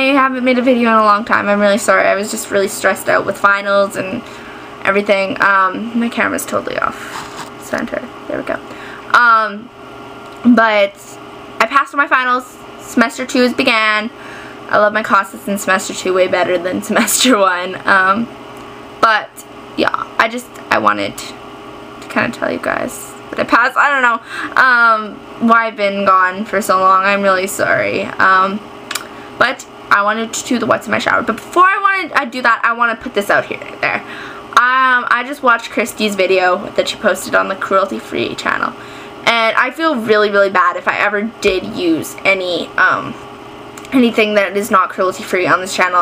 haven't made a video in a long time. I'm really sorry. I was just really stressed out with finals and everything. My camera's totally off center. There we go. But I passed all my finals. Semester 2 has began. I love my classes in semester 2 way better than semester 1. But yeah, I wanted to kind of tell you guys that I passed. I don't know why I've been gone for so long. I'm really sorry. But I wanted to do the what's in my shower. But before I do that, I want to put this out here. There. I just watched Christy's video that she posted on the Cruelty Free channel. And I feel really, really bad if I ever did use any, anything that is not cruelty free on this channel.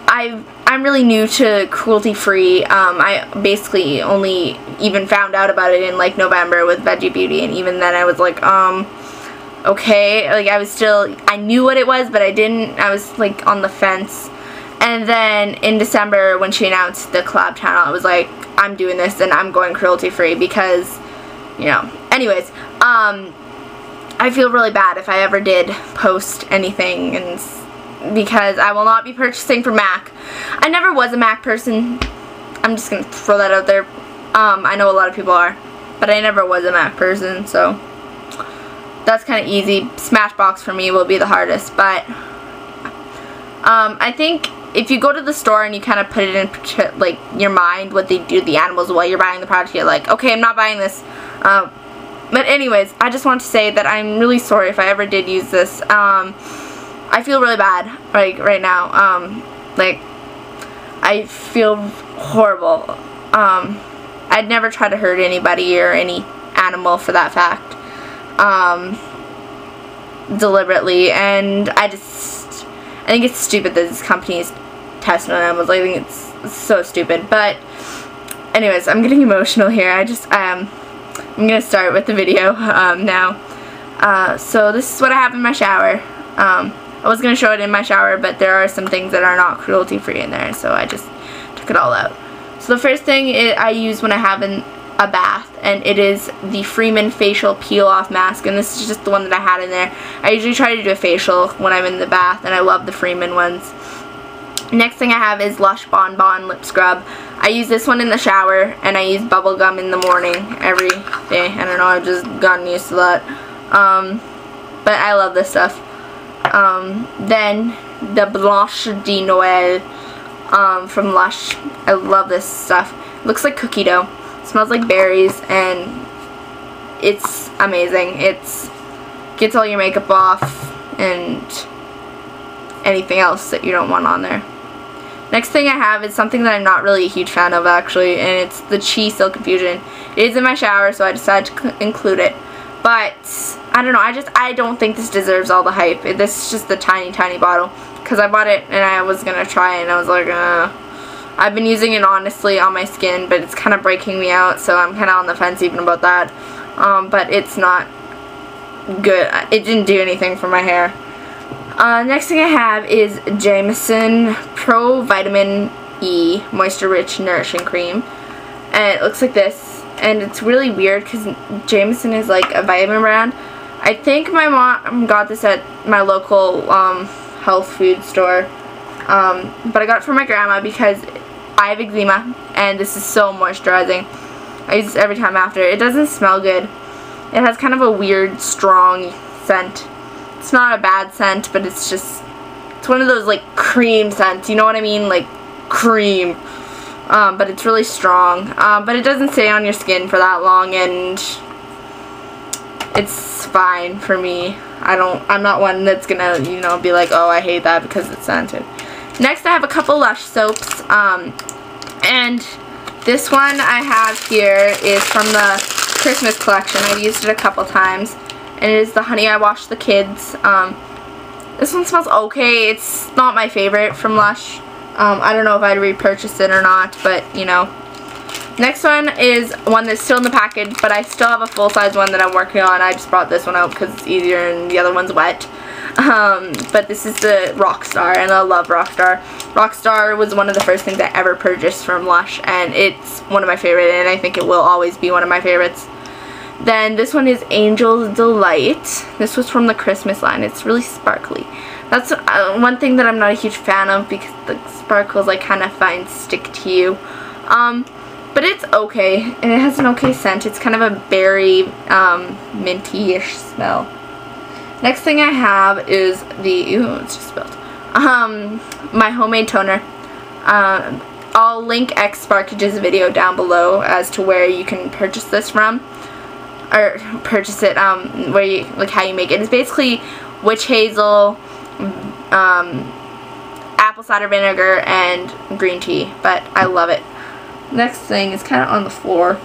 I'm really new to cruelty free. I basically only even found out about it in like November with Veggie Beauty, and even then I was like, okay, like I knew what it was, but I was like on the fence. And then in December when she announced the collab channel, I was like, I'm doing this and I'm going cruelty free because, you know, anyways, I feel really bad if I ever did post anything, and because I will not be purchasing from MAC. I never was a MAC person. I'm just gonna throw that out there. I know a lot of people are, but I never was a MAC person, so that's kind of easy. Smashbox for me will be the hardest, but I think if you go to the store and you kind of put it in like your mind what they do to the animals while you're buying the product, you're like, okay, I'm not buying this. But anyways, I just want to say that I'm really sorry if I ever did use this. I feel really bad like right now. Like I feel horrible. I'd never try to hurt anybody or any animal for that fact. Deliberately, and I think it's stupid that this company is testing on animals. I think it's so stupid. But anyways, I'm getting emotional here. I'm gonna start with the video now. So this is what I have in my shower. I was gonna show it in my shower, but there are some things that are not cruelty free in there, so I just took it all out. So the first thing I use when I have a bath, and it is the Freeman facial peel off mask, and this is just the one that I had in there. I usually try to do a facial when I'm in the bath, and I love the Freeman ones. Next thing I have is Lush Bon Bon lip scrub. I use this one in the shower, and I use bubble gum in the morning every day. I don't know, I've just gotten used to that. But I love this stuff. Then the Blanche de Noël from Lush. I love this stuff. It looks like cookie dough. It smells like berries, and it's amazing. It gets all your makeup off and anything else that you don't want on there. Next thing I have is something that I'm not really a huge fan of, actually, and it's the Chi Silk Infusion. It is in my shower, so I decided to include it. But I don't know, I don't think this deserves all the hype. This is just a tiny, tiny bottle, because I bought it and I was gonna try it, and I was like, I've been using it honestly on my skin, but it's kind of breaking me out, so I'm kind of on the fence even about that. But it's not good. It didn't do anything for my hair. Next thing I have is Jameson Pro Vitamin E Moisture Rich Nourishing Cream, and it looks like this. And it's really weird because Jameson is like a vitamin brand. I think my mom got this at my local health food store, but I got it from my grandma because I have eczema, and this is so moisturizing. I use this every time after. It doesn't smell good. It has kind of a weird, strong scent. It's not a bad scent, but it's one of those like cream scents, you know what I mean? Like cream. But it's really strong. But it doesn't stay on your skin for that long, and it's fine for me. I'm not one that's gonna, you know, be like, oh, I hate that because it's scented. Next I have a couple Lush soaps, and this one I have here is from the Christmas collection. I've used it a couple times, and it is the Honey I Wash the Kids. This one smells okay. It's not my favorite from Lush. I don't know if I'd repurchase it or not, but you know. Next one is one that's still in the package, but I still have a full-size one that I'm working on. I just brought this one out because it's easier and the other one's wet. But this is the Rockstar, and I love Rockstar. Rockstar was one of the first things I ever purchased from Lush, and it's one of my favorite, and I think it will always be one of my favorites. Then this one is Angel's Delight. This was from the Christmas line. It's really sparkly. That's one thing that I'm not a huge fan of, because the sparkles I kind of find stick to you. But it's okay, and it has an okay scent. It's kind of a berry, minty-ish smell. Next thing I have is the, ooh, it's just spilled, my homemade toner. I'll link X Sparkage's video down below as to where you can purchase this from, or purchase it, where you, like, how you make it. It's basically witch hazel, apple cider vinegar, and green tea, but I love it. Next thing is kind of on the floor,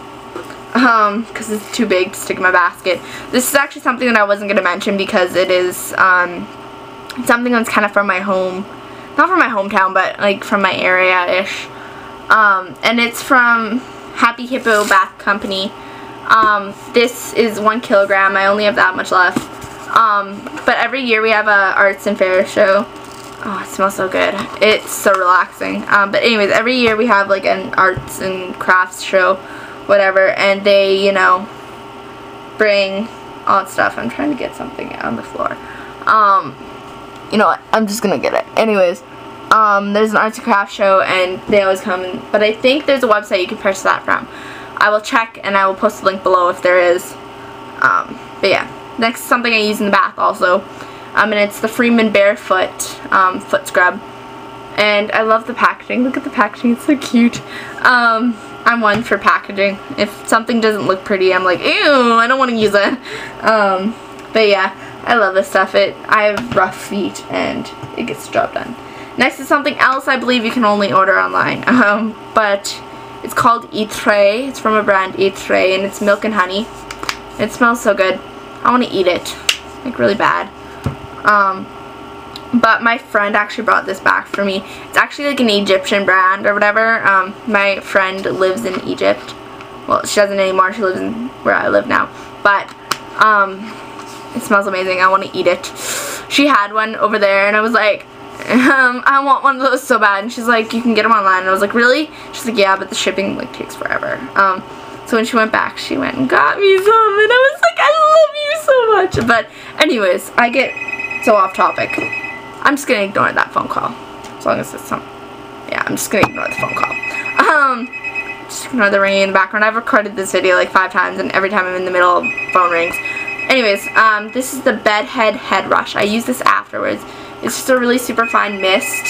because it's too big to stick in my basket. This is actually something that I wasn't going to mention, because it is something that's kind of from my home, not from my hometown, but like from my area-ish. And it's from Happy Hippo Bath Company. This is 1 kilogram. I only have that much left. But every year we have a arts and fair show. Oh, it smells so good. It's so relaxing. But anyways, every year we have like an arts and crafts show, whatever, and they, you know, bring all that stuff. I'm trying to get something on the floor. You know what? I'm just gonna get it. Anyways, there's an arts and crafts show, and they always come in, but I think there's a website you can purchase that from. I will check, and I will post a link below if there is. But yeah, next, something I use in the bath also. And it's the Freeman Barefoot foot scrub, and I love the packaging. Look at the packaging, it's so cute. I'm one for packaging. If something doesn't look pretty, I'm like, ew, I don't want to use it. But yeah, I love this stuff. I have rough feet, and it gets the job done. Next is something else I believe you can only order online, but it's called Etre. It's from a brand, Etre, and it's milk and honey. It smells so good. I want to eat it, like really bad. But my friend actually brought this back for me. It's actually like an Egyptian brand or whatever. My friend lives in Egypt. Well, she doesn't anymore. She lives in where I live now. But, it smells amazing. I want to eat it. She had one over there, and I was like, I want one of those so bad. And she's like, you can get them online. And I was like, really? She's like, yeah, but the shipping like takes forever. So when she went back, she went and got me some, and I was like, I love you so much. But anyways, I get so off topic. I'm just gonna ignore that phone call, as long as it's some. Yeah, I'm just gonna ignore the phone call. Just ignore the ringing in the background. I've recorded this video like 5 times, and every time I'm in the middle, phone rings. Anyways, this is the Bedhead Head Rush. I use this afterwards. It's just a really super fine mist.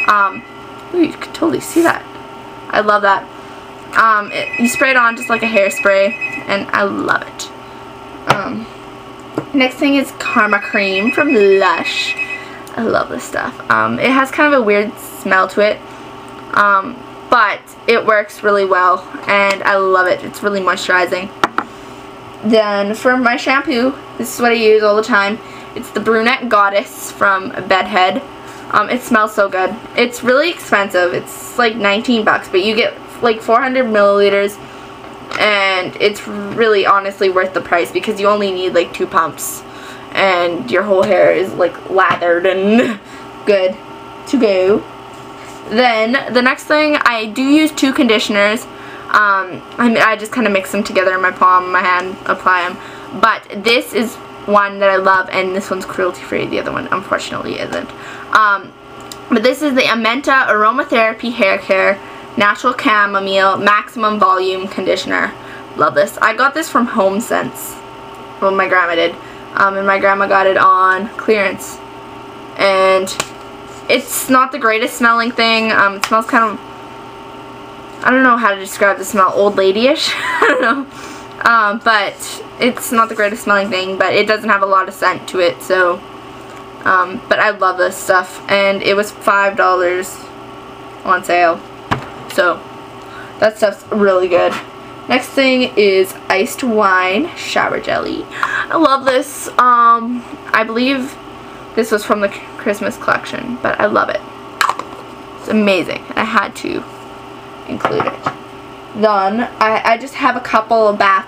Ooh, you can totally see that. I love that. You spray it on just like a hairspray, and I love it. Next thing is Karma Cream from Lush. I love this stuff. It has kind of a weird smell to it, but it works really well, and I love it. It's really moisturizing. Then for my shampoo, this is what I use all the time. It's the Brunette Goddess from Bedhead. It smells so good. It's really expensive. It's like 19 bucks, but you get like 400 milliliters, and it's really honestly worth the price, because you only need like 2 pumps, and your whole hair is like lathered and good to go. Then the next thing, I do use 2 conditioners. I just kind of mix them together in my palm, my hand, apply them. But this is one that I love, and this one's cruelty free. The other one unfortunately isn't. But this is the Amenta Aromatherapy Hair Care Natural Chamomile Maximum Volume Conditioner. Love this. I got this from HomeSense. Well, my grandma did. And my grandma got it on clearance. And it's not the greatest smelling thing. It smells kind of, I don't know how to describe the smell, old lady-ish. I don't know. But it's not the greatest smelling thing, but it doesn't have a lot of scent to it, so, but I love this stuff, and it was $5 on sale, so that stuff's really good. Next thing is iced wine shower jelly. I love this. I believe this was from the Christmas collection, but I love it. It's amazing. I had to include it. Then I just have a couple of bath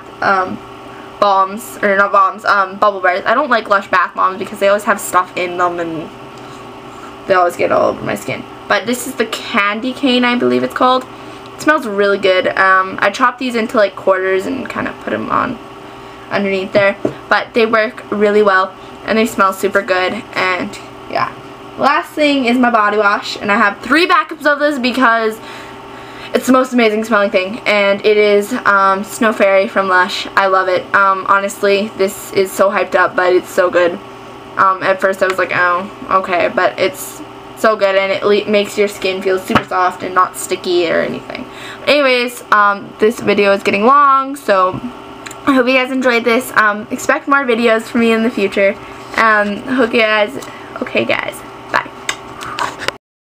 bombs, or not bombs, bubble bears. I don't like Lush bath bombs because they always have stuff in them, and they always get all over my skin. But this is the candy cane, I believe it's called. It smells really good. I chop these into like quarters and kind of put them on underneath there, but they work really well and they smell super good. And yeah, last thing is my body wash, and I have 3 backups of this because it's the most amazing smelling thing, and it is Snow Fairy from Lush. I love it. Honestly, this is so hyped up, but it's so good. At first I was like, oh, okay, but it's so good, and it makes your skin feel super soft and not sticky or anything. Anyways, this video is getting long, so I hope you guys enjoyed this. Expect more videos from me in the future. Hope you guys, okay guys.